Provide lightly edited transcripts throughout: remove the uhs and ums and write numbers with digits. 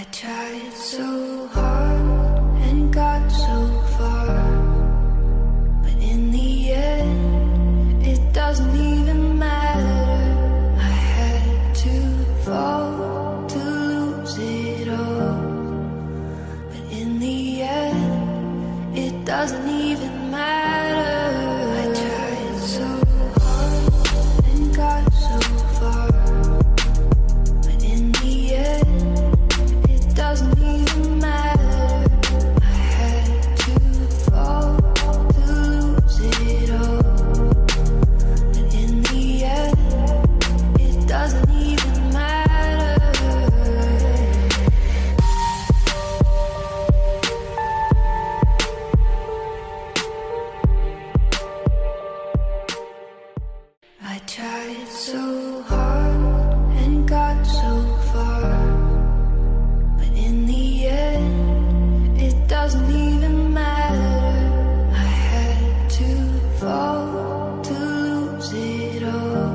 I tried so hard and got so far, but in the end, it doesn't even matter. I had to fall to lose it all, but in the end, it doesn't even matter. I tried so hard and got so far, but in the end, it doesn't even matter. I had to fall to lose it all, but in the end, it doesn't even matter. I tried so hard and got so far, but in the end, it doesn't even matter. I had to fall to lose it all,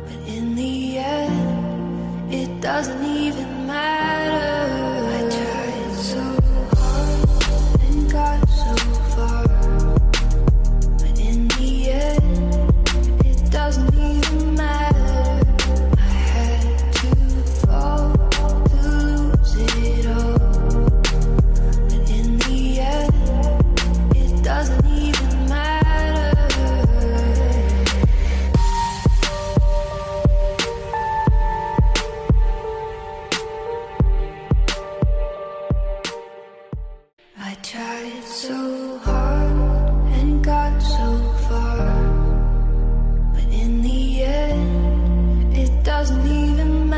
but in the end, it doesn't even matter. I tried so hard and got so far, but in the end, it doesn't even matter. I had to fall to lose it all, but in the end, it doesn't even matter. I tried so hard and got so far, but in the end, it doesn't even